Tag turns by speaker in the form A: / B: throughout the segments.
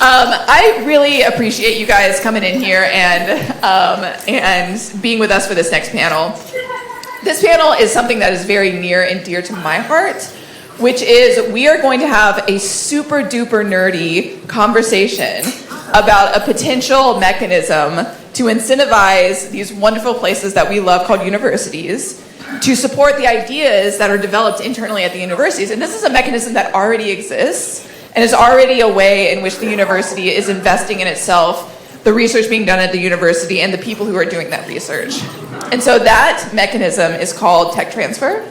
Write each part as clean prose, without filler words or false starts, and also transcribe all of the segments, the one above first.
A: I really appreciate you guys coming in here and being with us for this next panel. This panel is something that is very near and dear to my heart, which is we are going to have a super duper nerdy conversation about a potential mechanism to incentivize these wonderful places that we love called universities to support the ideas that are developed internally at the universities. And this is a mechanism that already exists and is already a way in which the university is investing in itself, the research being done at the university, and the people who are doing that research. And so that mechanism is called tech transfer.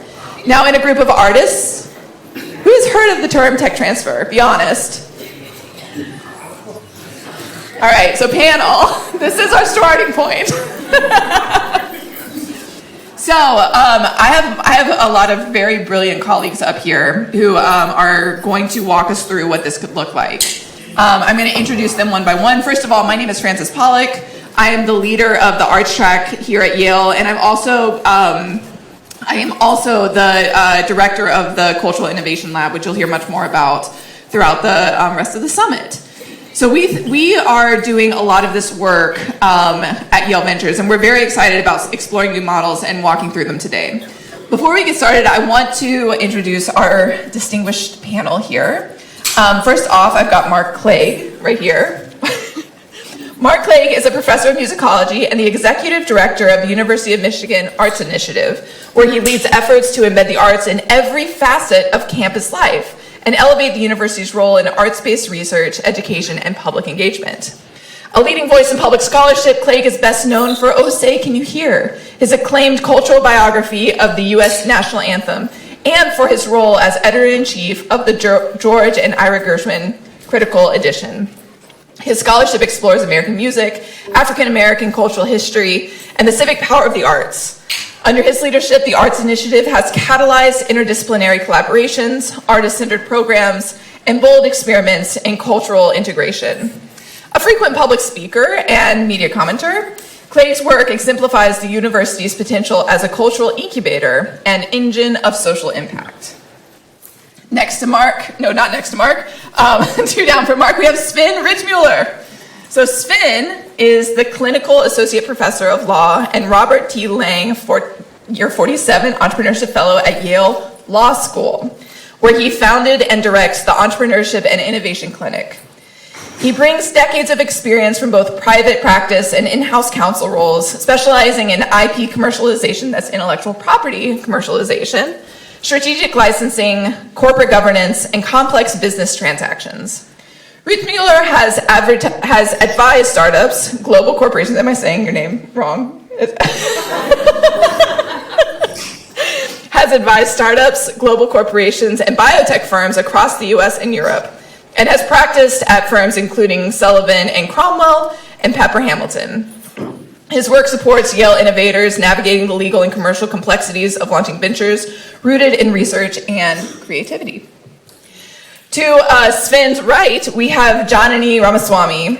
A: Now, in a group of artists, who has heard of the term tech transfer? Be honest. All right, so panel, this is our starting point. So I have a lot of very brilliant colleagues up here who are going to walk us through what this could look like. I'm going to introduce them one by one. First of all, my name is Frances Pollock. I am the leader of the arts track here at Yale, and I am also the director of the Cultural Innovation Lab, which you'll hear much more about throughout the rest of the summit. So we are doing a lot of this work at Yale Ventures, and we're very excited about exploring new models and walking through them today. Before we get started, I want to introduce our distinguished panel here. First off, I've got Mark Clegg right here. Mark Clegg is a professor of musicology and the executive director of the University of Michigan Arts Initiative, where he leads efforts to embed the arts in every facet of campus life and elevate the university's role in arts-based research, education, and public engagement. A leading voice in public scholarship, Clegg is best known for Oh Say Can You Hear, his acclaimed cultural biography of the U.S. national anthem, and for his role as editor-in-chief of the George and Ira Gershwin Critical Edition. His scholarship explores American music, African-American cultural history, and the civic power of the arts. Under his leadership, the Arts Initiative has catalyzed interdisciplinary collaborations, artist-centered programs, and bold experiments in cultural integration. A frequent public speaker and media commenter, Clegg's work exemplifies the university's potential as a cultural incubator and engine of social impact. Next to Mark, no, not next to Mark, two down from Mark, we have Sven Ritzmuller. So Sven is the clinical associate professor of law and Robert T. Lang year 47 entrepreneurship fellow at Yale Law School, where he founded and directs the Entrepreneurship and Innovation Clinic. He brings decades of experience from both private practice and in-house counsel roles, specializing in IP commercialization, that's intellectual property commercialization, strategic licensing, corporate governance, and complex business transactions. Ritzmuller has advised startups, global corporations, am I saying your name wrong? Has advised startups, global corporations, and biotech firms across the US and Europe, and has practiced at firms including Sullivan and Cromwell and Pepper Hamilton. His work supports Yale innovators navigating the legal and commercial complexities of launching ventures rooted in research and creativity. To Sven's right, we have Janani Ramaswamy.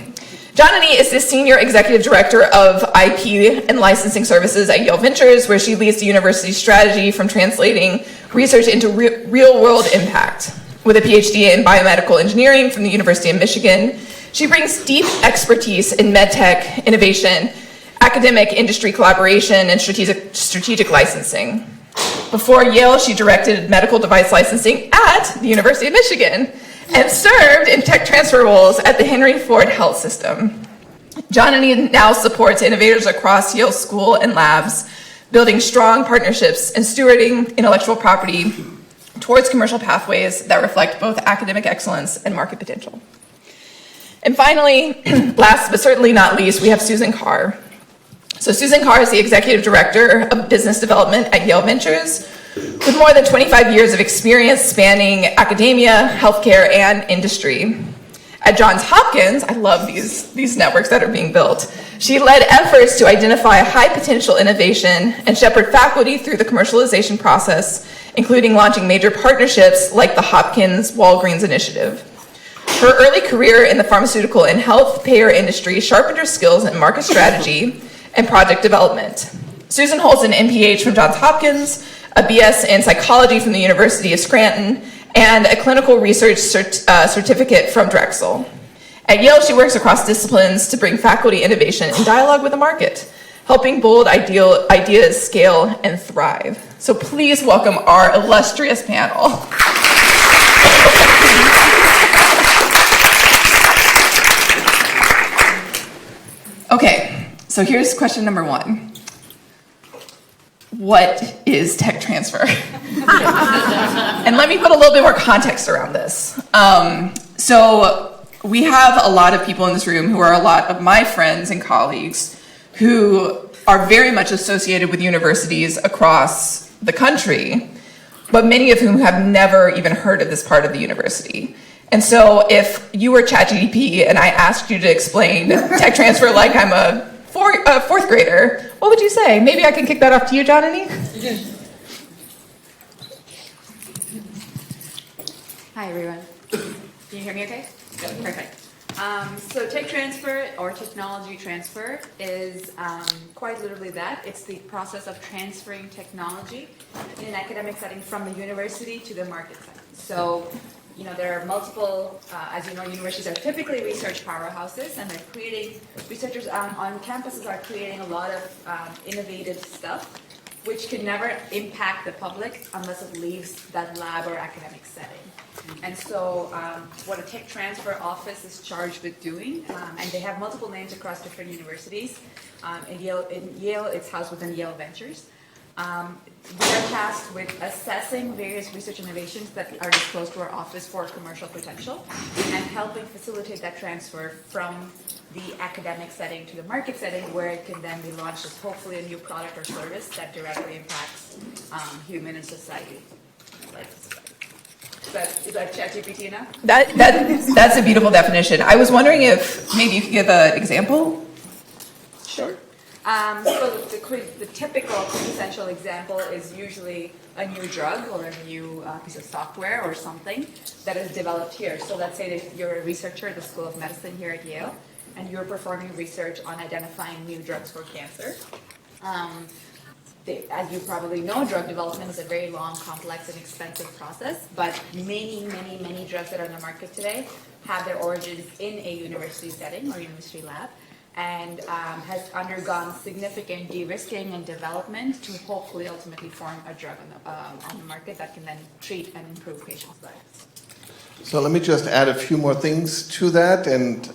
A: Janani is the Senior Executive Director of IP and Licensing Services at Yale Ventures, where she leads the university's strategy from translating research into real-world impact. With a PhD in biomedical engineering from the University of Michigan, she brings deep expertise in medtech innovation, academic industry collaboration, and strategic licensing. Before Yale, she directed medical device licensing at the University of Michigan and served in tech transfer roles at the Henry Ford Health System. Janani now supports innovators across Yale School and labs, building strong partnerships and stewarding intellectual property towards commercial pathways that reflect both academic excellence and market potential. And finally, last but certainly not least, we have Susan Carr. So Susan Carr is the Executive Director of Business Development at Yale Ventures, with more than 25 years of experience spanning academia, healthcare, and industry. At Johns Hopkins, I love these networks that are being built. She led efforts to identify high potential innovation and shepherd faculty through the commercialization process, including launching major partnerships like the Hopkins Walgreens Initiative. Her early career in the pharmaceutical and health payer industry sharpened her skills in market strategy and project development. Susan holds an MPH from Johns Hopkins, a BS in psychology from the University of Scranton, and a clinical research certificate from Drexel. At Yale, she works across disciplines to bring faculty innovation in dialogue with the market, helping bold ideas scale and thrive. So please welcome our illustrious panel. Okay, so here's question number one. What is tech transfer? And let me put a little bit more context around this. So we have a lot of people in this room who are a lot of my friends and colleagues who are very much associated with universities across the country, but many of whom have never even heard of this part of the university. And so if you were ChatGPT and I asked you to explain tech transfer like I'm a fourth grader, what would you say? Maybe I can kick that off to you, Jonany?
B: Hi, everyone. Can you hear me okay? Good. Perfect. So tech transfer or technology transfer is quite literally that. It's the process of transferring technology in an academic setting from the university to the market setting. So, you know, there are multiple, as you know, universities are typically research powerhouses, and they're creating, researchers on campuses are creating a lot of innovative stuff, which can never impact the public unless it leaves that lab or academic setting. And so what a tech transfer office is charged with doing, and they have multiple names across different universities. In Yale, it's housed within Yale Ventures. We are tasked with assessing various research innovations that are disclosed to our office for commercial potential and helping facilitate that transfer from the academic setting to the market setting, where it can then be launched as hopefully a new product or service that directly impacts human and society. Is that ChatGPT enough?
A: That's a beautiful definition. I was wondering if maybe you could give an example?
B: Sure. So the typical quintessential example is usually a new drug or a new piece of software or something that is developed here. So let's say that you're a researcher at the School of Medicine here at Yale, and you're performing research on identifying new drugs for cancer. As you probably know, drug development is a very long, complex, and expensive process, but many drugs that are on the market today have their origins in a university setting or university lab, and has undergone significant de-risking and development to hopefully ultimately form a drug on the market that can then treat and improve patients' lives.
C: So let me just add a few more things to that, and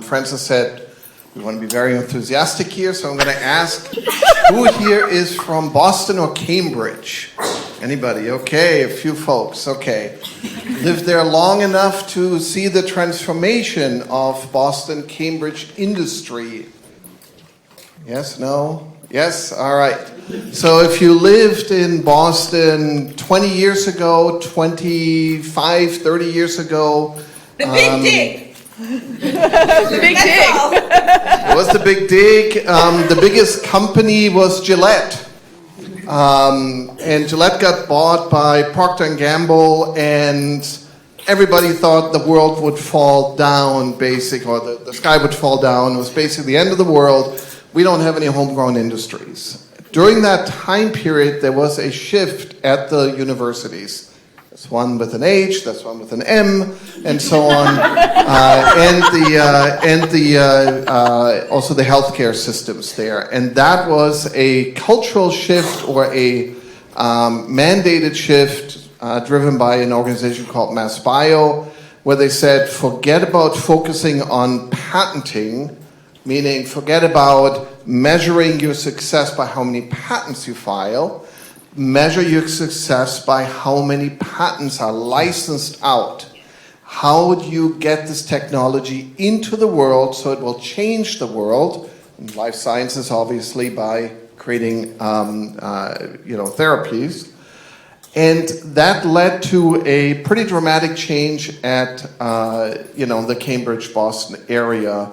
C: Francis said we want to be very enthusiastic here, so I'm going to ask who here is from Boston or Cambridge? Anybody? Okay, a few folks. Okay. Lived there long enough to see the transformation of Boston, Cambridge industry. Yes, no? Yes? All right. So if you lived in Boston 20 years ago, 25, 30 years ago...
A: The big dig! The big dig!
C: It was the big dig. The biggest company was Gillette. And Gillette got bought by Procter & Gamble, and everybody thought the world would fall down, basically, or the sky would fall down. It was basically the end of the world. We don't have any homegrown industries. During that time period, there was a shift at the universities. That's one with an H, that's one with an M, and so on, also the healthcare systems there. And that was a cultural shift or a mandated shift driven by an organization called MassBio, where they said, forget about focusing on patenting, meaning forget about measuring your success by how many patents you file. Measure your success by how many patents are licensed out. How do you get this technology into the world so it will change the world? And life sciences, obviously, by creating therapies. And that led to a pretty dramatic change at the Cambridge-Boston area,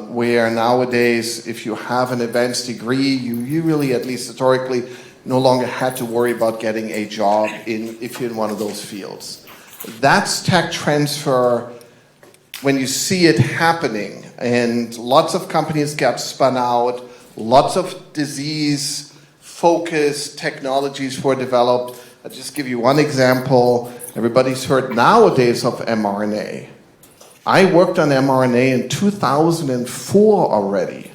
C: where nowadays, if you have an advanced degree, you really, at least historically, no longer had to worry about getting a job if you're in one of those fields. That's tech transfer when you see it happening, and lots of companies get spun out, lots of disease-focused technologies were developed. I'll just give you one example. Everybody's heard nowadays of mRNA. I worked on mRNA in 2004 already,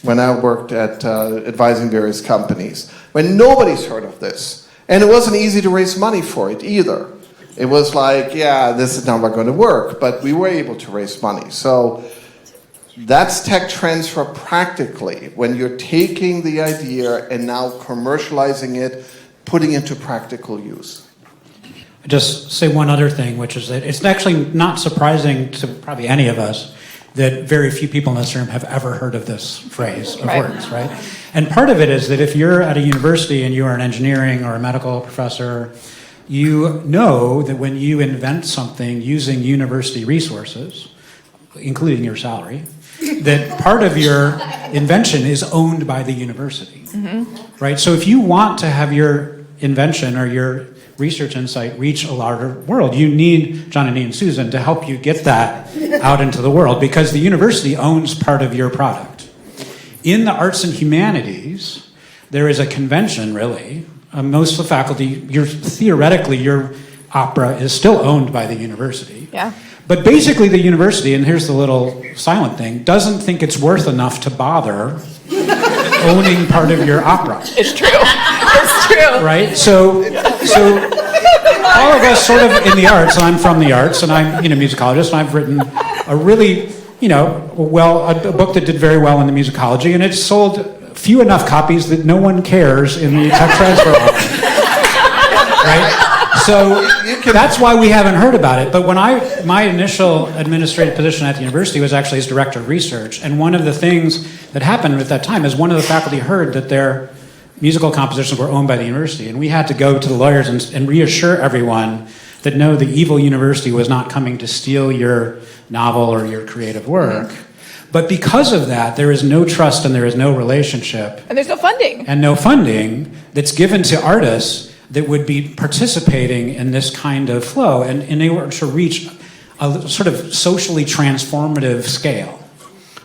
C: when I worked at advising various companies, when nobody's heard of this. And it wasn't easy to raise money for it either. It was like, yeah, this is not going to work, but we were able to raise money. So that's tech transfer practically, when you're taking the idea and now commercializing it, putting it into practical use.
D: Just say one other thing, which is that it's actually not surprising to probably any of us that very few people in this room have ever heard of this phrase of words, right? And part of it is that if you're at a university and you are an engineering or a medical professor, you know that when you invent something using university resources, including your salary, that part of your invention is owned by the university, right? So if you want to have your invention or your research insight reach a larger world, you need John and Susan to help you get that out into the world, because the university owns part of your product. In the arts and humanities, there is a convention, really. Most of the faculty, theoretically, your opera is still owned by the university.
A: Yeah.
D: But basically the university, and here's the little silent thing, doesn't think it's worth enough to bother owning part of your opera.
A: It's true. It's true.
D: Right? So all of us sort of in the arts, and I'm from the arts, and I'm a musicologist, and I've written a really, a book that did very well in the musicology, and it's sold few enough copies that no one cares in the tech transfer office. Right? So that's why we haven't heard about it. But when my initial administrative position at the university was actually as director of research, and one of the things that happened at that time is one of the faculty heard that their musical compositions were owned by the university, and we had to go to the lawyers and reassure everyone that no, the evil university was not coming to steal your novel or your creative work. But because of that, there is no trust and there is no relationship.
A: And there's no funding.
D: And no funding that's given to artists that would be participating in this kind of flow and in order to reach a sort of socially transformative scale.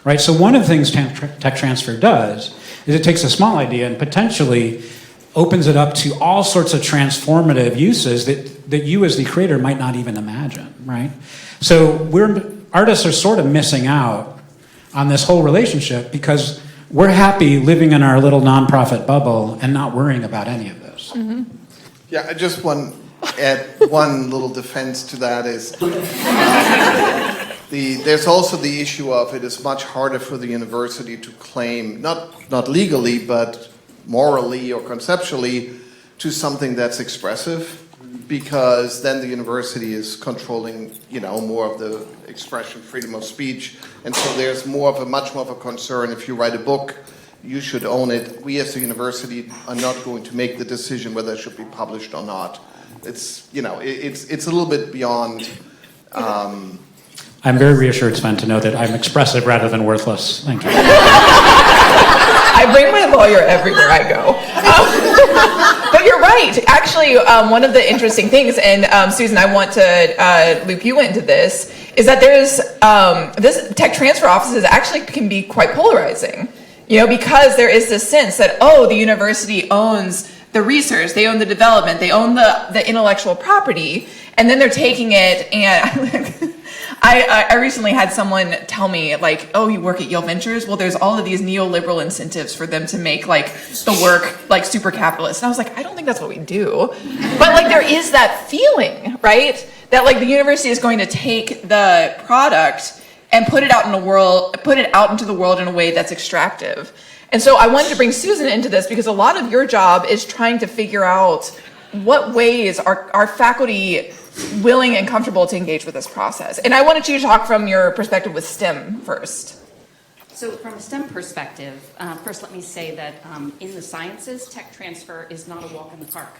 D: Right? So one of the things tech transfer does is it takes a small idea and potentially opens it up to all sorts of transformative uses that you as the creator might not even imagine, right? So artists are sort of missing out on this whole relationship because we're happy living in our little nonprofit bubble and not worrying about any of this.
A: Mm-hmm.
C: Yeah, I just want to add one little defense to that is there's also the issue of it is much harder for the university to claim, not legally, but morally or conceptually, to something that's expressive, because then the university is controlling, more of the expression, freedom of speech, and so there's much more of a concern. If you write a book, you should own it. We as a university are not going to make the decision whether it should be published or not. It's it's a little bit beyond.
D: I'm very reassured, Sven, to know that I'm expressive rather than worthless. Thank you.
A: I bring my lawyer everywhere I go. But you're right. Actually, one of the interesting things, and Susan, I want to loop you into this, is that there's this tech transfer offices actually can be quite polarizing. Because there is this sense that, the university owns the research, they own the development, they own the intellectual property, and then they're taking it and I recently had someone tell me, you work at Yale Ventures? Well, there's all of these neoliberal incentives for them to make, the work, super capitalist. And I was like, I don't think that's what we do. But, there is that feeling, right? That, the university is going to take the product and put it out into the world in a way that's extractive. And so I wanted to bring Susan into this because a lot of your job is trying to figure out what ways are faculty willing and comfortable to engage with this process. And I wanted you to talk from your perspective with STEM first.
E: So from a STEM perspective, first let me say that in the sciences, tech transfer is not a walk in the park.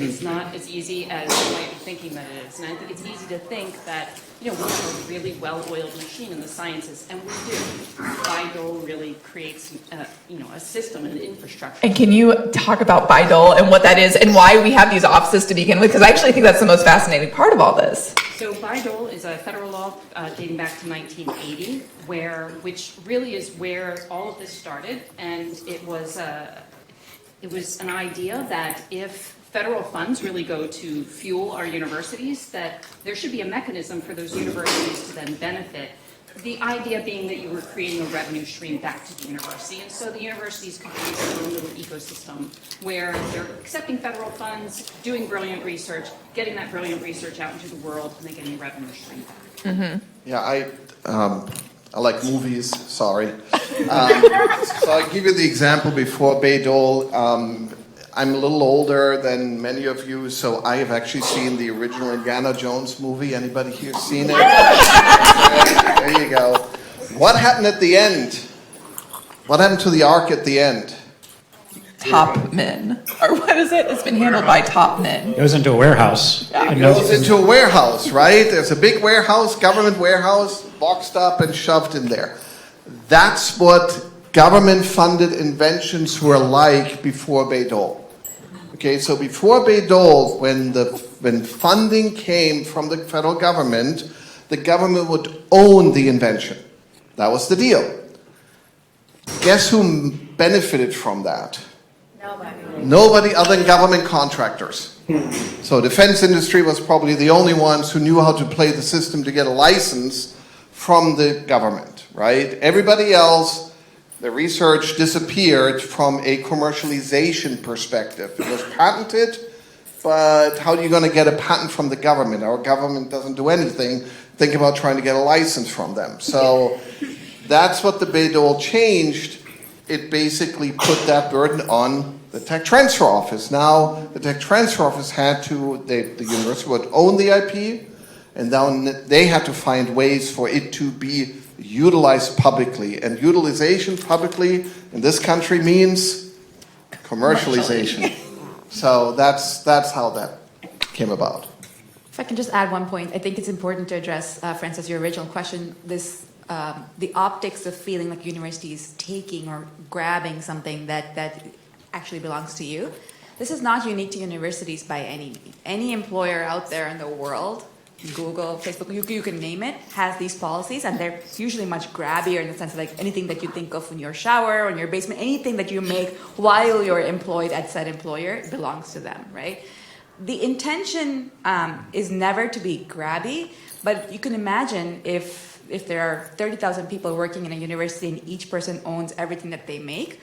E: It's not as easy as you might be thinking that it is. And I think it's easy to think that, we have a really well-oiled machine in the sciences, and we do. BIDOL really creates, a system and an infrastructure.
A: And can you talk about BIDOL and what that is and why we have these offices to begin with? Because I actually think that's the most fascinating part of all this.
E: So BIDOL is a federal law dating back to 1980, which really is where all of this started, and it was an idea that if federal funds really go to fuel our universities, that there should be a mechanism for those universities to then benefit. The idea being that you were creating a revenue stream back to the university, and so the universities could create their own little ecosystem where they're accepting federal funds, doing brilliant research, getting that brilliant research out into the world, and then getting a revenue stream back.
A: Mm-hmm.
C: Yeah, I like movies, sorry. So I'll give you the example before Bayh-Dole. I'm a little older than many of you, so I have actually seen the original Indiana Jones movie. Anybody here seen it? There you go. What happened at the end? What happened to the arc at the end?
A: Top men. Or what is it? It's been handled by top men.
D: It goes into a warehouse.
C: It goes into a warehouse, right? There's a big warehouse, government warehouse, boxed up and shoved in there. That's what government-funded inventions were like before Bayh-Dole. Okay, so before Bayh-Dole, when funding came from the federal government, the government would own the invention. That was the deal. Guess who benefited from that? Nobody other than government contractors. So defense industry was probably the only ones who knew how to play the system to get a license from the government, right? Everybody else, the research disappeared from a commercialization perspective. It was patented, but how are you going to get a patent from the government? Our government doesn't do anything. Think about trying to get a license from them. So that's what the Bayh-Dole changed. It basically put that burden on the tech transfer office. Now the tech transfer office had to, the university would own the IP, and then they had to find ways for it to be utilized publicly. And utilization publicly in this country means commercialization. So that's how that came about.
B: If I can just add one point, I think it's important to address, Francis, your original question, this the optics of feeling like university is taking or grabbing something that actually belongs to you. This is not unique to universities by any means. Any employer out there in the world, Google, Facebook, you can name it, has these policies, and they're usually much grabbier in the sense of like anything that you think of in your shower or in your basement, anything that you make while you're employed at said employer belongs to them, right? The intention is never to be grabby, but you can imagine if there are 30,000 people working in a university and each person owns everything that they make,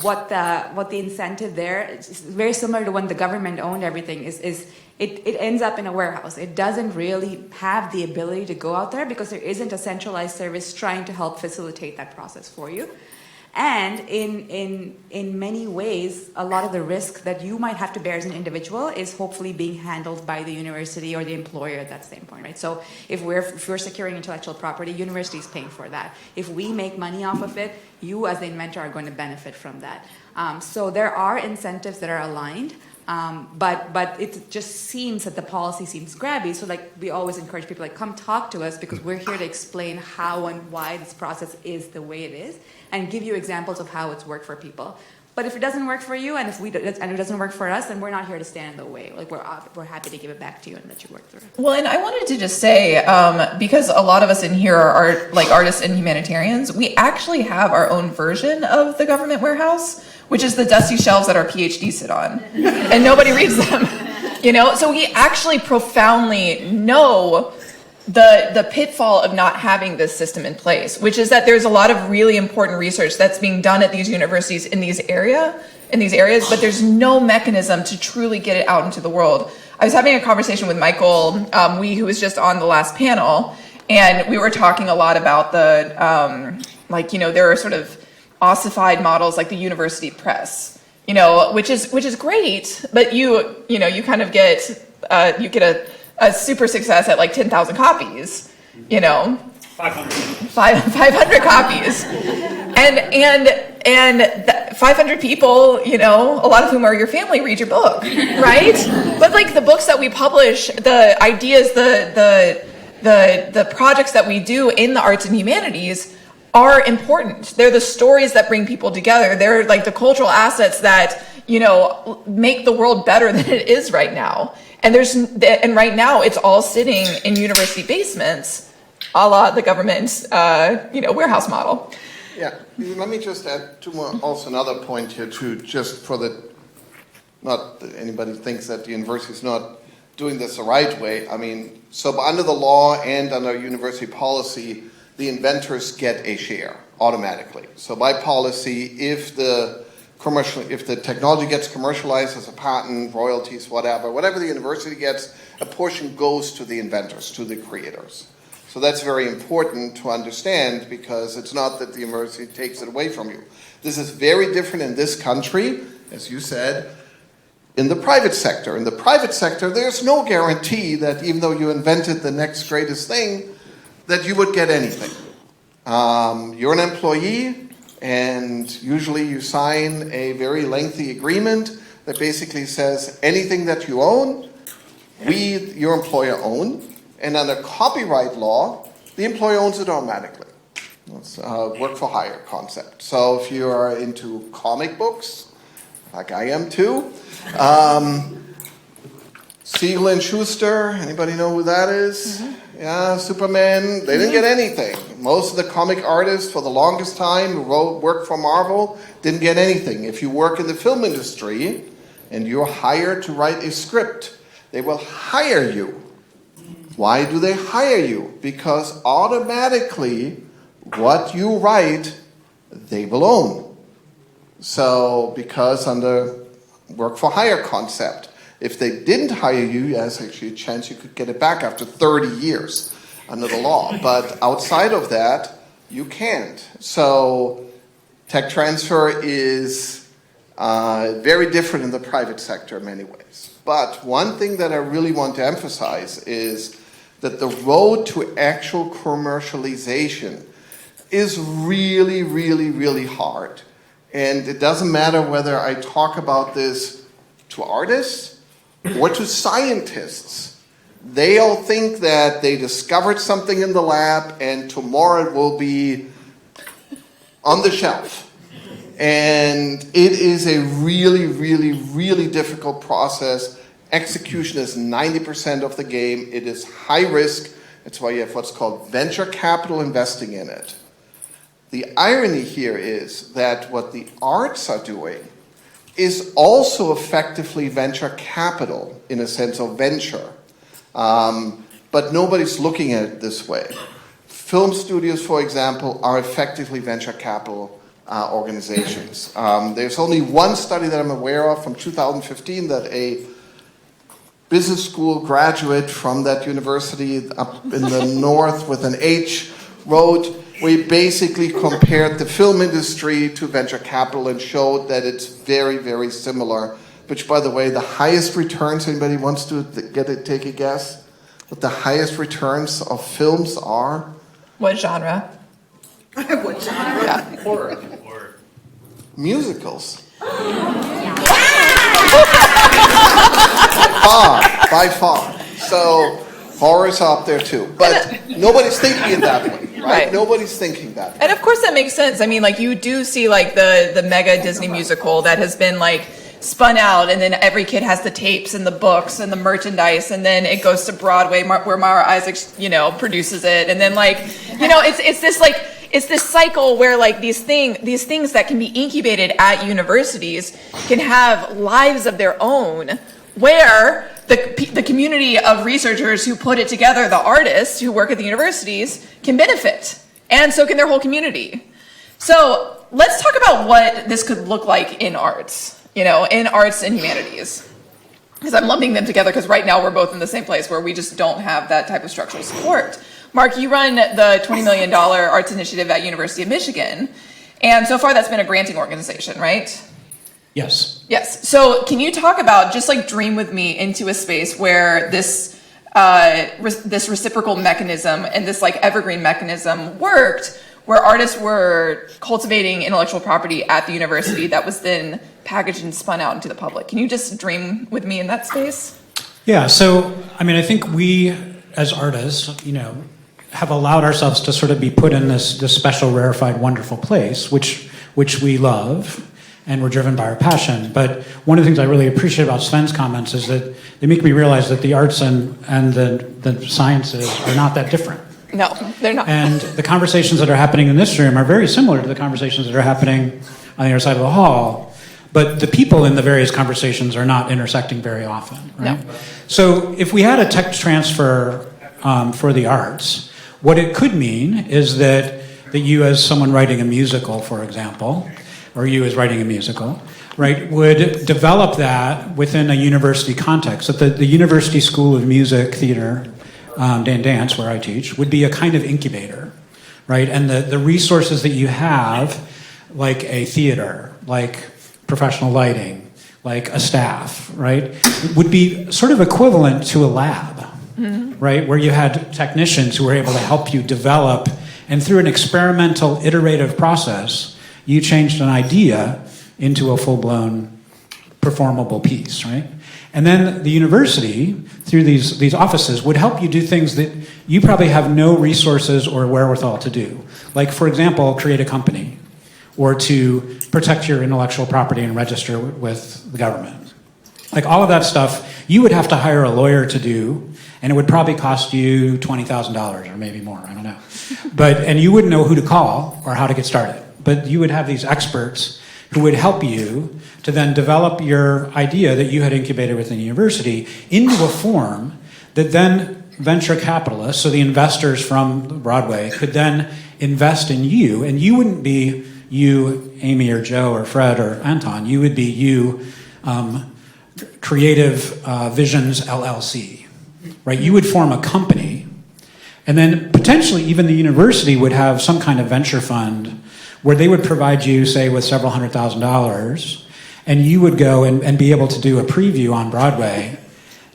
B: what the incentive there is very similar to when the government owned everything is it ends up in a warehouse. It doesn't really have the ability to go out there because there isn't a centralized service trying to help facilitate that process for you. And in many ways, a lot of the risk that you might have to bear as an individual is hopefully being handled by the university or the employer at that same point, right? So if we're securing intellectual property, university is paying for that. If we make money off of it, you as the inventor are going to benefit from that. So there are incentives that are aligned. But it just seems that the policy seems grabby. So like we always encourage people like come talk to us because we're here to explain how and why this process is the way it is and give you examples of how it's worked for people. But if it doesn't work for you and it doesn't work for us, then we're not here to stand in the way. Like we're happy to give it back to you and let you work through it.
A: Well, and I wanted to just say, because a lot of us in here are like artists and humanitarians, we actually have our own version of the government warehouse, which is the dusty shelves that our PhDs sit on, and nobody reads them. You know, so we actually profoundly know the pitfall of not having this system in place, which is that there's a lot of really important research that's being done at these universities in these areas, but there's no mechanism to truly get it out into the world. I was having a conversation with Michael, who was just on the last panel, and we were talking a lot about the, there are sort of ossified models like the university press, which is great, but you kind of get a super success at like 10,000 copies, 500 copies, and 500 people, a lot of whom are your family, read your book, right? But like the books that we publish, the ideas, the projects that we do in the arts and humanities are important. They're the stories that bring people together. They're like the cultural assets that, make the world better than it is right now. And right now it's all sitting in university basements, a la the government, warehouse model.
C: Yeah, let me just add also another point here too, just for the not that anybody thinks that the university is not doing this the right way. I mean, so under the law and under university policy, the inventors get a share automatically. So by policy, if the technology gets commercialized as a patent, royalties, whatever the university gets, a portion goes to the inventors, to the creators. So that's very important to understand, because it's not that the university takes it away from you. This is very different in this country, as you said, in the private sector. In the private sector, there's no guarantee that even though you invented the next greatest thing, that you would get anything. You're an employee, and usually you sign a very lengthy agreement that basically says anything that you own, your employer, own. And under copyright law, the employer owns it automatically. It's a work for hire concept. So if you are into comic books, like I am too, Siegel and Schuster, anybody know who that is? Mm-hmm. Yeah, Superman, they didn't get anything. Most of the comic artists for the longest time who worked for Marvel didn't get anything. If you work in the film industry and you're hired to write a script, they will hire you. Why do they hire you? Because automatically what you write, they will own. So, because under work for hire concept, if they didn't hire you, there's actually a chance you could get it back after 30 years under the law. But outside of that, you can't. So, tech transfer is very different in the private sector in many ways. But one thing that I really want to emphasize is that the road to actual commercialization is really, really, really hard. And it doesn't matter whether I talk about this to artists or to scientists. They all think that they discovered something in the lab and tomorrow it will be on the shelf. And it is a really, really, really difficult process. Execution is 90% of the game. It is high risk. That's why you have what's called venture capital investing in it. The irony here is that what the arts are doing is also effectively venture capital in a sense of venture. But nobody's looking at it this way. Film studios, for example, are effectively venture capital organizations. There's only one study that I'm aware of from 2015 that a business school graduate from that university up in the north with an H wrote, we basically compared the film industry to venture capital and showed that it's very, very similar. Which, by the way, the highest returns, anybody wants to take a guess? What the highest returns of films are?
A: What genre?
B: What genre?
A: Yeah.
B: Horror.
C: Musicals. By far. So horror's up there too. But nobody's thinking it that way, right? Nobody's thinking that way.
A: And of course that makes sense. I mean, like, you do see like the mega Disney musical that has been like spun out, and then every kid has the tapes and the books and the merchandise, and then it goes to Broadway where Mara Isaacs, produces it, and then it's this cycle where like these things that can be incubated at universities can have lives of their own, where the community of researchers who put it together, the artists who work at the universities, can benefit, and so can their whole community. So let's talk about what this could look like in arts, in arts and humanities. Because I'm lumping them together because right now we're both in the same place where we just don't have that type of structural support. Mark, you run the $20 million arts initiative at University of Michigan, and so far that's been a granting organization, right?
D: Yes.
A: Yes. So can you talk about, just like dream with me into a space where this reciprocal mechanism and this like evergreen mechanism worked, where artists were cultivating intellectual property at the university that was then packaged and spun out into the public. Can you just dream with me in that space?
D: Yeah. So, I think we, as artists, have allowed ourselves to sort of be put in this special, rarefied, wonderful place, which we love, and we're driven by our passion. But one of the things I really appreciate about Sven's comments is that they make me realize that the arts and the sciences are not that different.
A: No, they're not.
D: And the conversations that are happening in this room are very similar to the conversations that are happening on the other side of the hall. but the people in the various conversations are not intersecting very often, right?
A: No.
D: So if we had a tech transfer for the arts, what it could mean is that you, as someone writing a musical, for example, or you as writing a musical, right, would develop that within a university context. That the University School of Music, Theater, and Dance, where I teach, would be a kind of incubator, right? And the resources that you have, like a theater, like professional lighting, like a staff, right, would be sort of equivalent to a lab, right, where you had technicians who were able to help you develop, and through an experimental, iterative process, you changed an idea into a full-blown performable piece, right? And then the university, through these offices, would help you do things that you probably have no resources or wherewithal to do. Like, for example, create a company, or to protect your intellectual property and register with the government. Like, all of that stuff, you would have to hire a lawyer to do, and it would probably cost you $20,000 or maybe more, I don't know. And you wouldn't know who to call or how to get started. But you would have these experts who would help you to then develop your idea that you had incubated within the university into a form that then venture capitalists, so the investors from Broadway, could then invest in you, and you wouldn't be you, Amy or Joe or Fred or Anton, you would be you, Creative Visions LLC, right? You would form a company, and then potentially even the university would have some kind of venture fund where they would provide you, say, with several $100,000, and you would go and be able to do a preview on Broadway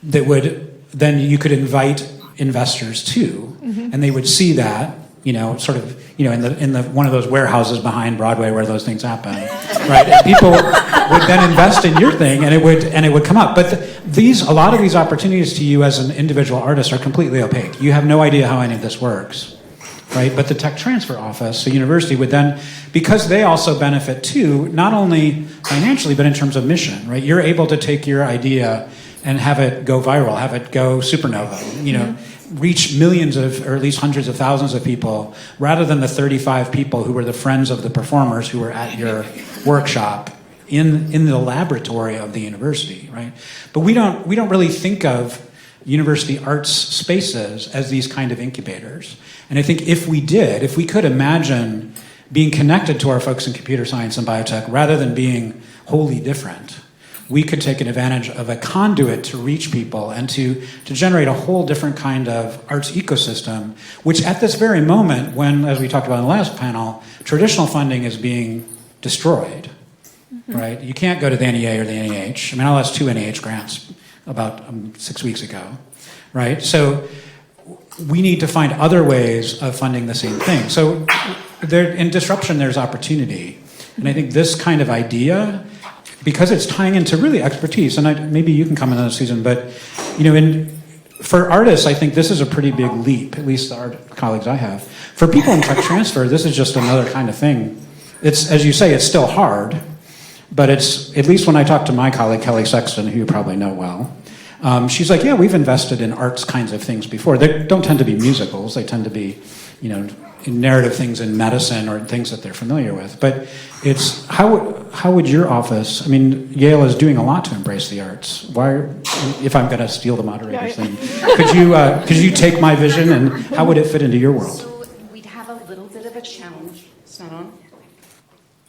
D: that would, then you could invite investors to, and they would see that, sort of, in the one of those warehouses behind Broadway where those things happen, right? And people would then invest in your thing, and it would come up. But a lot of these opportunities to you as an individual artist are completely opaque. You have no idea how any of this works, right? But the tech transfer office, the university, would then, because they also benefit too, not only financially but in terms of mission, right? You're able to take your idea and have it go viral, have it go supernova, reach millions of, or at least hundreds of thousands of people, rather than the 35 people who were the friends of the performers who were at your workshop in the laboratory of the university, right? But we don't really think of university arts spaces as these kind of incubators. And I think if we could imagine being connected to our folks in computer science and biotech rather than being wholly different, we could take advantage of a conduit to reach people and to generate a whole different kind of arts ecosystem, which at this very moment, when, as we talked about in the last panel, traditional funding is being destroyed, right? You can't go to the NEA or the NEH. I mean, I lost 2 NEH grants about 6 weeks ago, right? So we need to find other ways of funding the same thing. So in disruption, there's opportunity. And I think this kind of idea, because it's tying into really expertise, and maybe you can comment on this, Susan, but for artists, I think this is a pretty big leap, at least the art colleagues I have. For people in tech transfer, this is just another kind of thing. It's, as you say, it's still hard, but it's, at least when I talk to my colleague, Kelly Sexton, who you probably know well, she's like, yeah, we've invested in arts kinds of things before. They don't tend to be musicals. They tend to be, narrative things in medicine or things that they're familiar with. But it's, how would your office, I mean, Yale is doing a lot to embrace the arts. Why, if I'm going to steal the moderator's thing, could you take my vision and how would it fit into your world?
E: So we'd have a little bit of a challenge. It's not on.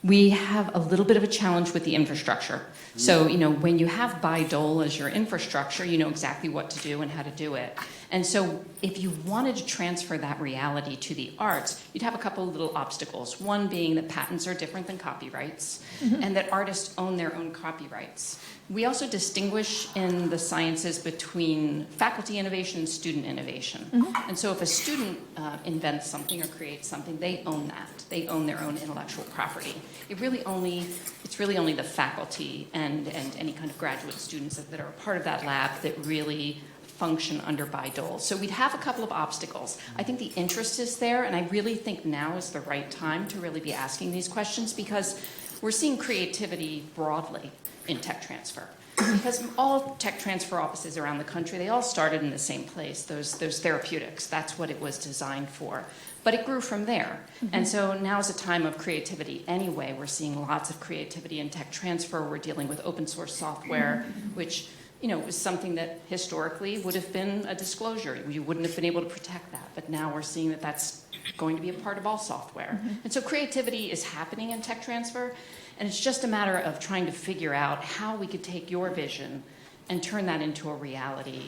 E: We have a little bit of a challenge with the infrastructure. So, when you have BIDOL as your infrastructure, you know exactly what to do and how to do it. And so if you wanted to transfer that reality to the arts, you'd have a couple of little obstacles. One being that patents are different than copyrights, and that artists own their own copyrights. We also distinguish in the sciences between faculty innovation and student innovation. And so if a student invents something or creates something, they own that. They own their own intellectual property. It's really only the faculty and any kind of graduate students that are a part of that lab that really function under BIDOL. So we'd have a couple of obstacles. I think the interest is there, and I really think now is the right time to really be asking these questions because we're seeing creativity broadly in tech transfer. Because all tech transfer offices around the country, they all started in the same place, those therapeutics. That's what it was designed for. But it grew from there. And so now is a time of creativity anyway. We're seeing lots of creativity in tech transfer. We're dealing with open source software, which was something that historically would have been a disclosure. You wouldn't have been able to protect that. But now we're seeing that that's going to be a part of all software. And so creativity is happening in tech transfer. And it's just a matter of trying to figure out how we could take your vision and turn that into a reality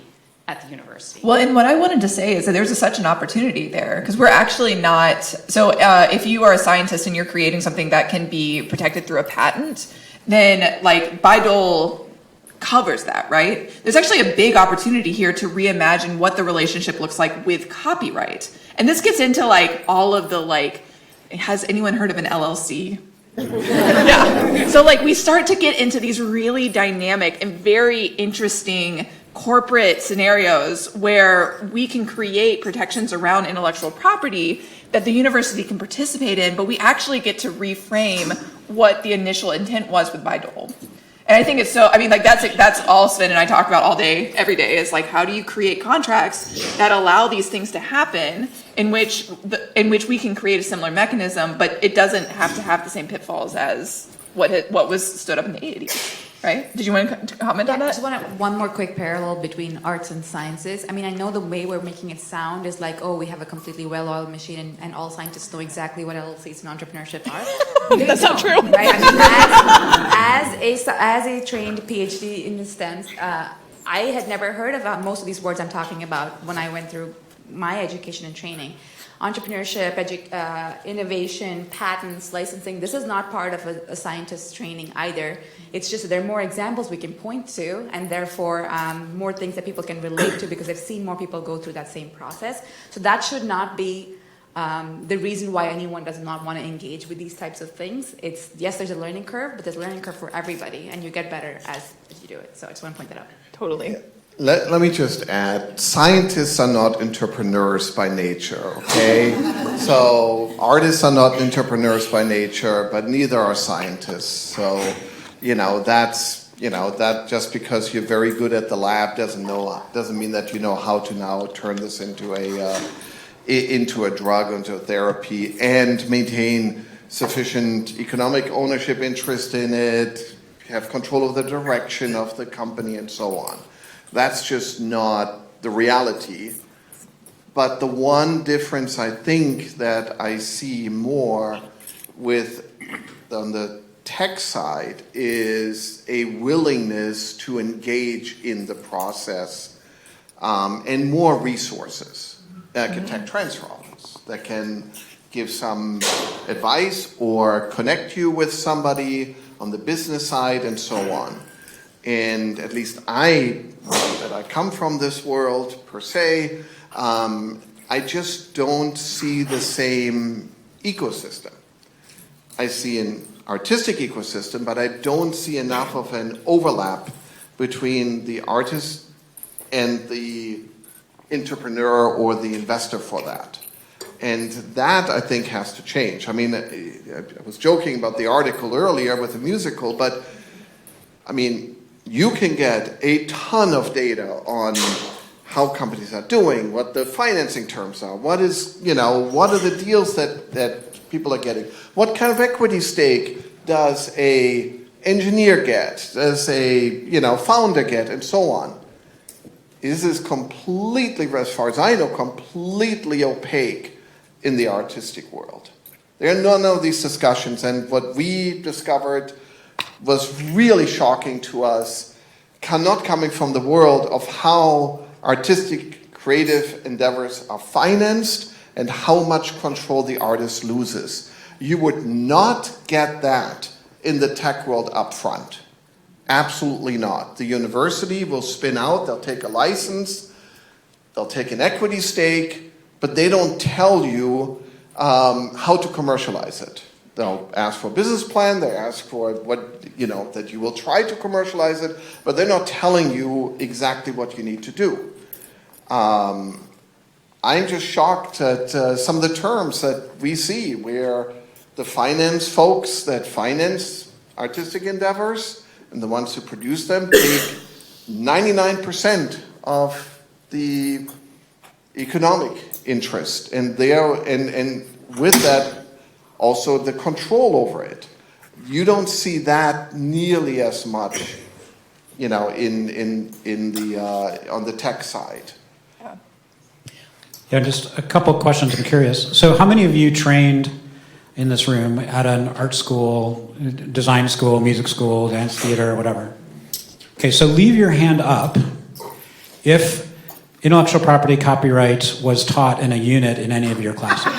E: at the university.
A: Well, and what I wanted to say is that there's such an opportunity there, because we're actually not, so if you are a scientist and you're creating something that can be protected through a patent, then like Bayh-Dole covers that, right? There's actually a big opportunity here to reimagine what the relationship looks like with copyright. And this gets into like all of the has anyone heard of an LLC? Yeah. So like we start to get into these really dynamic and very interesting corporate scenarios where we can create protections around intellectual property that the university can participate in, but we actually get to reframe what the initial intent was with Bayh-Dole. And I think it's so, that's all Sven and I talk about all day, every day, is like, how do you create contracts that allow these things to happen in which we can create a similar mechanism, but it doesn't have to have the same pitfalls as what was stood up in the 80s. Right? Did you want to comment on
B: I
A: that?
B: just want one more quick parallel between arts and sciences. I mean, I know the way we're making it sound is like, oh, we have a completely well-oiled machine and all scientists know exactly what LLCs and entrepreneurship are.
A: That's not true.
B: Right? I mean, as a trained PhD in this sense, I had never heard about most of these words I'm talking about when I went through my education and training. Entrepreneurship, innovation, patents, licensing, this is not part of a scientist's training either. It's just that there are more examples we can point to, and therefore more things that people can relate to because they've seen more people go through that same process. So that should not be the reason why anyone does not want to engage with these types of things. It's, yes, there's a learning curve, but there's a learning curve for everybody, and you get better as you do it. So I just want to point that out.
A: Totally.
C: Let me just add, scientists are not entrepreneurs by nature, okay? So artists are not entrepreneurs by nature, but neither are scientists. So, that just because you're very good at the lab doesn't mean that you know how to now turn this into a drug, into a therapy, and maintain sufficient economic ownership interest in it, have control of the direction of the company, and so on. That's just not the reality. But the one difference I think that I see more on the tech side is a willingness to engage in the process and more resources, like a tech transfer office that can give some advice or connect you with somebody on the business side and so on. And at least I come from this world per se, I just don't see the same ecosystem. I see an artistic ecosystem, but I don't see enough of an overlap between the artist and the entrepreneur or the investor for that. And that, I think, has to change. I mean, I was joking about the article earlier with the musical, but I mean, you can get a ton of data on how companies are doing, what the financing terms are, what are the deals that people are getting, what kind of equity stake does a engineer get, does a founder get, and so on. This is completely, as far as I know, completely opaque in the artistic world. There are none of these discussions, and what we discovered was really shocking to us, not coming from the world of how artistic, creative endeavors are financed and how much control the artist loses. You would not get that in the tech world up front. Absolutely not. The university will spin out, they'll take a license, they'll take an equity stake, but they don't tell you how to commercialize it. They'll ask for a business plan, they ask for that you will try to commercialize it, but they're not telling you exactly what you need to do. I'm just shocked at some of the terms that we see where the finance folks that finance artistic endeavors, and the ones who produce them take 99% of the economic interest, and with that also the control over it. You don't see that nearly as much, in the on the tech side.
D: Yeah, just a couple questions. I'm curious. So, how many of you trained in this room at an art school, design school, music school, dance theater, whatever? Okay, so leave your hand up if intellectual property copyright was taught in a unit in any of your classes.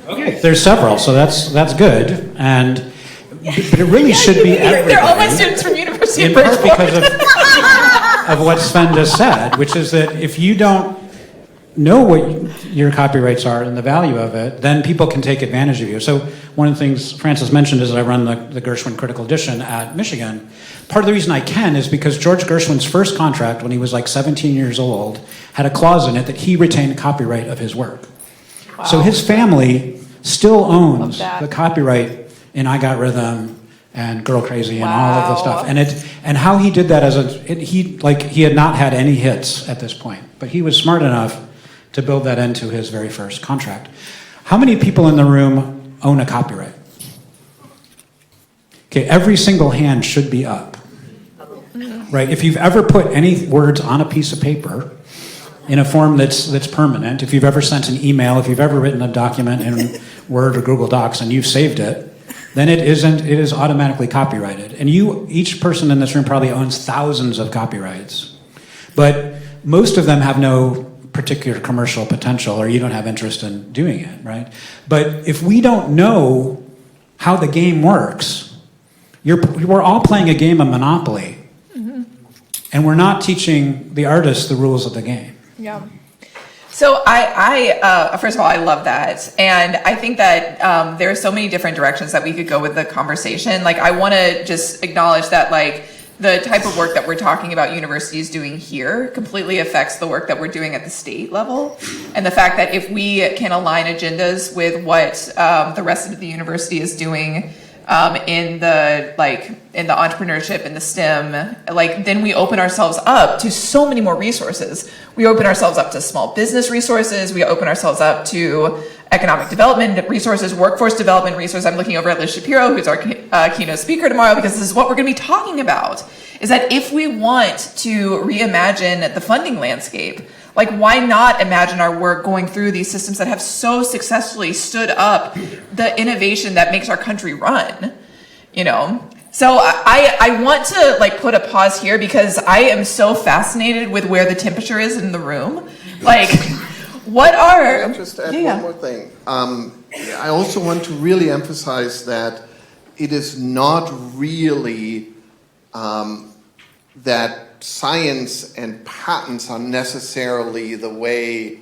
D: Okay, there's several, so that's good, but it really should be everybody.
A: They're all my students from University
D: in
A: of
D: part
A: Bridgeport.
D: because of what Sven just said, which is that if you don't know what your copyrights are and the value of it, then people can take advantage of you. So one of the things Francis mentioned is that I run the Gershwin Critical Edition at Michigan. Part of the reason I can is because George Gershwin's first contract, when he was like 17 years old, had a clause in it that he retained copyright of his work.
A: Wow.
D: So his family still owns
A: Love that.
D: the copyright in I Got Rhythm and Girl Crazy and all of the
A: Wow.
D: stuff. And how he did that he had not had any hits at this point, but he was smart enough to build that into his very first contract. How many people in the room own a copyright? Okay, every single hand should be up. Right? If you've ever put any words on a piece of paper in a form that's permanent, if you've ever sent an email, if you've ever written a document in Word or Google Docs and you've saved it, then it is automatically copyrighted. And each person in this room probably owns thousands of copyrights. But most of them have no particular commercial potential, or you don't have interest in doing it, right? But if we don't know how the game works, we're all playing a game of Monopoly, and we're not teaching the artists the rules of the game.
A: Yeah. So I first of all, I love that. And I think that there are so many different directions that we could go with the conversation. Like, I want to just acknowledge that, like, the type of work that we're talking about universities doing here completely affects the work that we're doing at the state level. And the fact that if we can align agendas with what the rest of the university is doing in the entrepreneurship and the STEM, then we open ourselves up to so many more resources. We open ourselves up to small business resources. We open ourselves up to economic development resources, workforce development resources. I'm looking over at Liz Shapiro, who's our keynote speaker tomorrow, because this is what we're going to be talking about, is that if we want to reimagine the funding landscape, why not imagine our work going through these systems that have so successfully stood up the innovation that makes our country run, So I want to put a pause here, because I am so fascinated with where the temperature is in the room. What are...
C: Can I just add one more thing? I also want to really emphasize that it is not really that science and patents are necessarily the way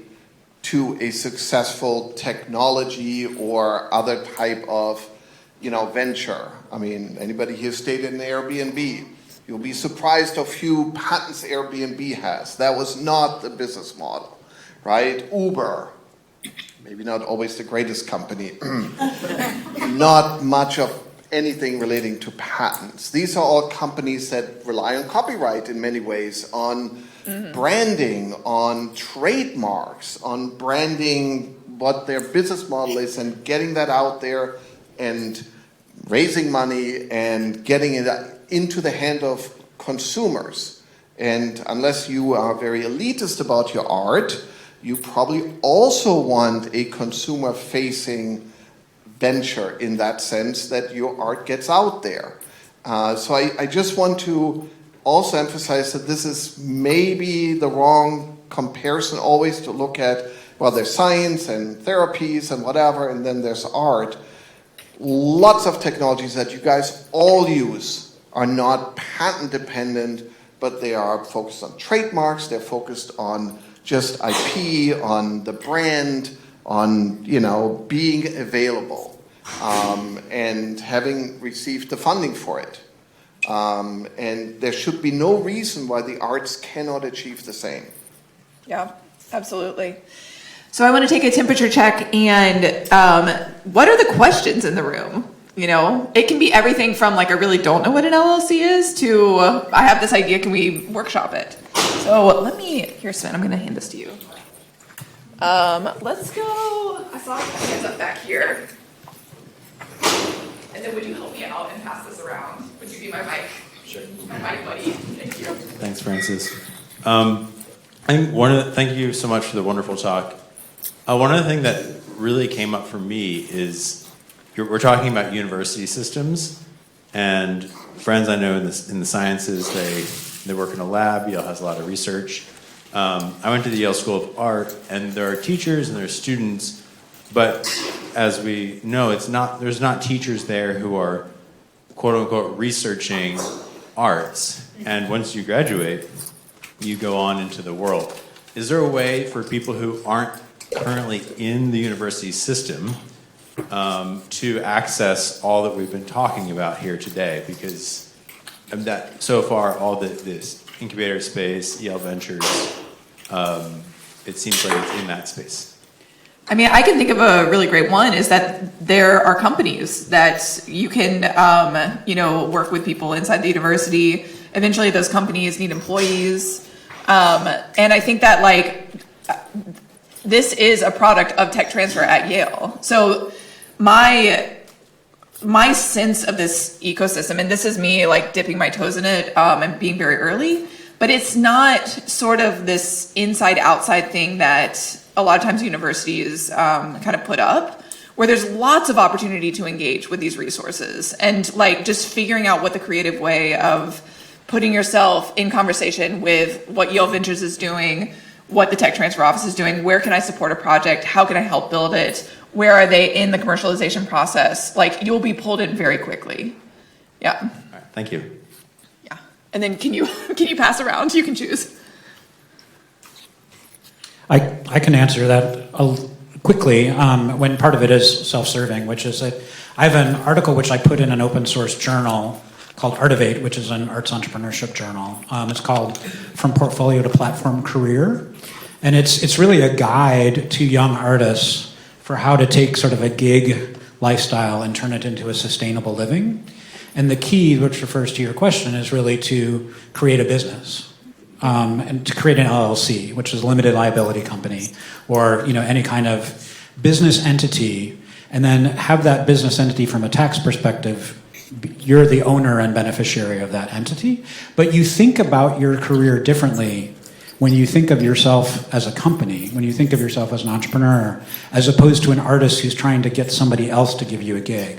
C: to a successful technology or other type of, venture. I mean, anybody here stayed in Airbnb? You'll be surprised how few patents Airbnb has. That was not the business model, right? Uber, maybe not always the greatest company. Not much of anything relating to patents. These are all companies that rely on copyright in many ways, on branding, on trademarks, on branding what their business model is and getting that out there and raising money and getting it into the hand of consumers. And unless you are very elitist about your art, you probably also want a consumer-facing venture in that sense, that your art gets out there. So I just want to also emphasize that this is maybe the wrong comparison always to look at, well, there's science and therapies and whatever, and then there's art. Lots of technologies that you guys all use are not patent dependent, but they are focused on trademarks, they're focused on just IP, on the brand, on being available, and having received the funding for it. And there should be no reason why the arts cannot achieve the same.
A: Yeah, absolutely. So I want to take a temperature check, and what are the questions in the room? it can be everything from like, I really don't know what an LLC is to I have this idea, can we workshop it? So here, Sven, I'm going to hand this to you. Let's go. I saw your hands up back here. And then would you help me out and pass this around? Would you be my mic?
F: Sure.
A: My mic buddy. Thank you.
F: Thanks, Francis. Thank you so much for the wonderful talk. One of the things that really came up for me is we're talking about university systems, and friends I know in the sciences, they work in a lab. Yale has a lot of research. I went to the Yale School of Art, and there are teachers and there are students, but as we know, there's not teachers there who are quote unquote researching arts. And once you graduate, you go on into the world. Is there a way for people who aren't currently in the university system to access all that we've been talking about here today? Because that so far, all this incubator space, Yale Ventures, it seems like it's in that space.
A: I mean, I can think of a really great one is that there are companies that you can, work with people inside the university. Eventually, those companies need employees. And I think that, this is a product of tech transfer at Yale. So my sense of this ecosystem, and this is me, dipping my toes in it and being very early, but it's not sort of this inside-outside thing that a lot of times universities kind of put up, where there's lots of opportunity to engage with these resources and just figuring out what the creative way of putting yourself in conversation with what Yale Ventures is doing, what the Tech Transfer Office is doing, where can I support a project, how can I help build it, where are they in the commercialization process, you'll be pulled in very quickly. Yeah.
F: All right, thank you.
A: Yeah. And then can you pass around? You can choose.
D: I can answer that quickly when part of it is self-serving, which is that I have an article which I put in an open source journal called Artivate, which is an arts entrepreneurship journal. It's called From Portfolio to Platform Career. And it's really a guide to young artists for how to take sort of a gig lifestyle and turn it into a sustainable living. And the key, which refers to your question, is really to create a business. And to create an LLC, which is a limited liability company, or any kind of business entity, and then have that business entity from a tax perspective, you're the owner and beneficiary of that entity, but you think about your career differently when you think of yourself as a company, when you think of yourself as an entrepreneur, as opposed to an artist who's trying to get somebody else to give you a gig.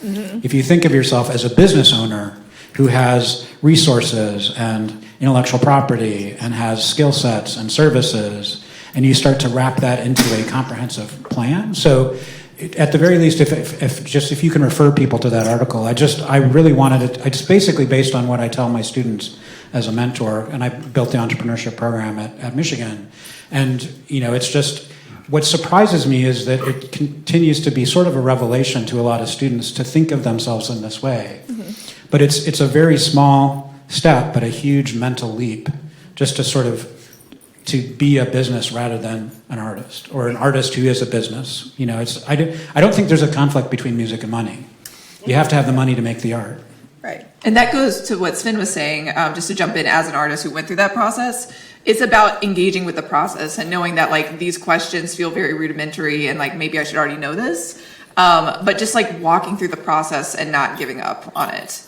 D: Mm-hmm. If you think of yourself as a business owner who has resources and intellectual property and has skill sets and services, and you start to wrap that into a comprehensive plan. So at the very least, if you can refer people to that article, I really wanted it, it's basically based on what I tell my students as a mentor, and I built the entrepreneurship program at Michigan. And it's just, what surprises me is that it continues to be sort of a revelation to a lot of students to think of themselves in this way. Mm-hmm. But it's a very small step, but a huge mental leap, just to sort of to be a business rather than an artist, or an artist who is a business. I don't think there's a conflict between music and money. You have to have the money to make the art.
A: Right. And that goes to what Sven was saying, just to jump in as an artist who went through that process. It's about engaging with the process and knowing that these questions feel very rudimentary and maybe I should already know this. But just walking through the process and not giving up on it.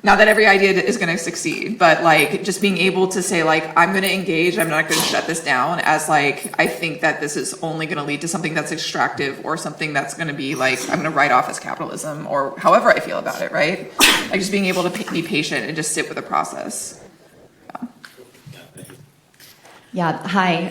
A: Not that every idea is going to succeed, but just being able to say I'm going to engage, I'm not going to shut this down as I think that this is only going to lead to something that's extractive or something that's going to be I'm going to write off as capitalism or however I feel about it, right? Just being able to be patient and just sit with the process.
G: Yeah, hi.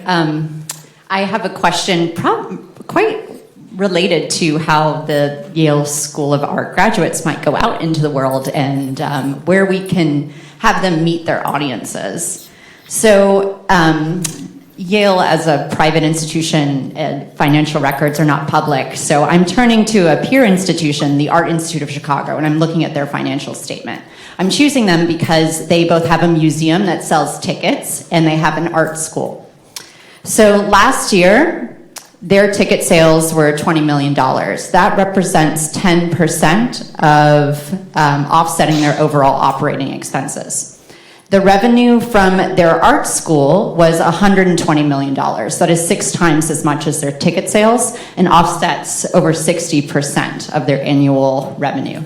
G: I have a question quite related to how the Yale School of Art graduates might go out into the world and where we can have them meet their audiences. So Yale, as a private institution, financial records are not public. So I'm turning to a peer institution, the Art Institute of Chicago, and I'm looking at their financial statement. I'm choosing them because they both have a museum that sells tickets and they have an art school. So last year, their ticket sales were $20 million. That represents 10% of offsetting their overall operating expenses. The revenue from their art school was $120 million. That is 6 times as much as their ticket sales and offsets over 60% of their annual revenue,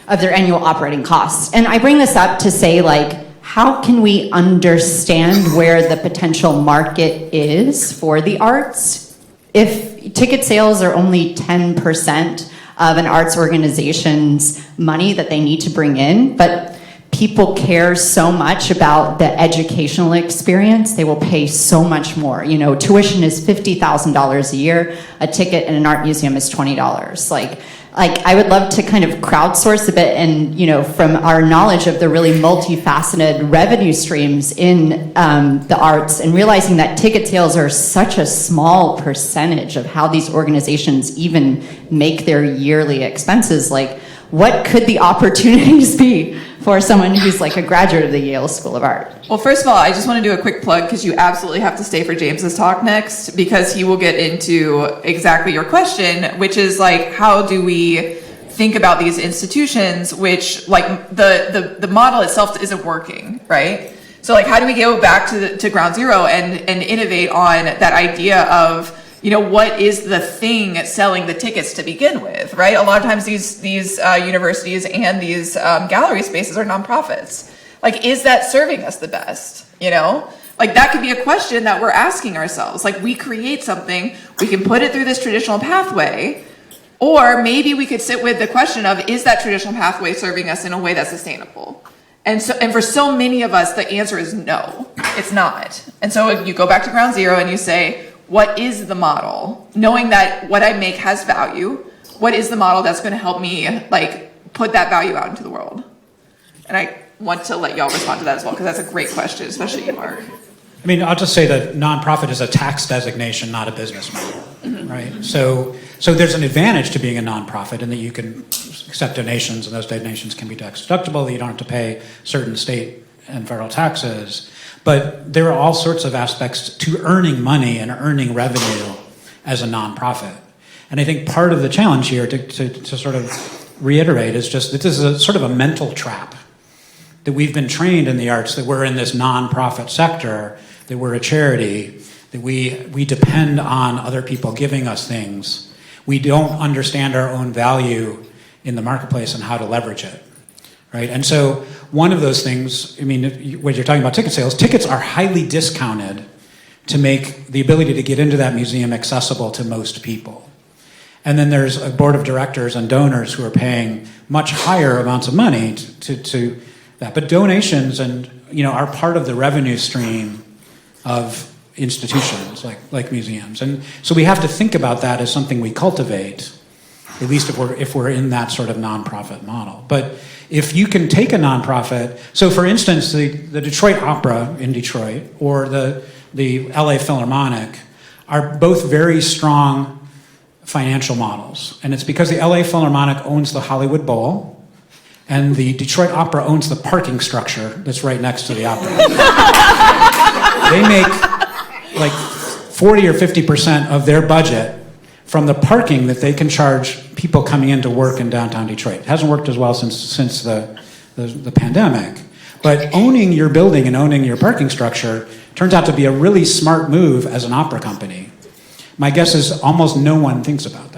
G: of their annual operating costs. And I bring this up to say, like, how can we understand where the potential market is for the arts if ticket sales are only 10% of an arts organization's money that they need to bring in, but people care so much about the educational experience, they will pay so much more. You know, tuition is $50,000 a year. A ticket in an art museum is $20. Like I would love to kind of crowdsource a bit and, you know, from our knowledge of the really multifaceted revenue streams in the arts and realizing that ticket sales are such a small percentage of how these organizations even make their yearly expenses. Like, what could the opportunities be for someone who's like a graduate of the Yale School of Art?
A: Well, first of all, I just want to do a quick plug because you absolutely have to stay for James's talk next, because he will get into exactly your question, which is like, how do we think about these institutions, which like the model itself isn't working, right? So like, how do we go back to ground zero and innovate on that idea of, you know, what is the thing selling the tickets to begin with, right? A lot of times these universities and these gallery spaces are nonprofits. Like, is that serving us the best, you know? Like, that could be a question that we're asking ourselves. Like, we create something, we can put it through this traditional pathway, or maybe we could sit with the question of, is that traditional pathway serving us in a way that's sustainable? And for so many of us, the answer is no, it's not. And so you go back to ground zero and you say, what is the model? Knowing that what I make has value, what is the model that's going to help me like put that value out into the world? And I want to let y'all respond to that as well, because that's a great question, especially you, Mark.
D: I mean, I'll just say that nonprofit is a tax designation, not a business model, right? So there's an advantage to being a nonprofit in that you can accept donations, and those donations can be tax deductible. You don't have to pay certain state and federal taxes. But there are all sorts of aspects to earning money and earning revenue as a nonprofit. And I think part of the challenge here, to sort of reiterate, is just that this is a sort of a mental trap. That we've been trained in the arts that we're in this nonprofit sector, that we're a charity, that we depend on other people giving us things. We don't understand our own value in the marketplace and how to leverage it. Right? And so one of those things, I mean, when you're talking about ticket sales, tickets are highly discounted to make the ability to get into that museum accessible to most people. And then there's a board of directors and donors who are paying much higher amounts of money to that. But donations and, you know, are part of the revenue stream of institutions like museums. And so we have to think about that as something we cultivate, at least if we're in that sort of nonprofit model. But if you can take a nonprofit, so for instance, the Detroit Opera in Detroit or the LA Philharmonic are both very strong financial models. And it's because the LA Philharmonic owns the Hollywood Bowl and the Detroit Opera owns the parking structure that's right next to the opera. They make like 40 or 50% of their budget from the parking that they can charge people coming in to work in downtown Detroit. It hasn't worked as well since the pandemic. But owning your building and owning your parking structure turns out to be a really smart move as an opera company. My guess is almost no one thinks about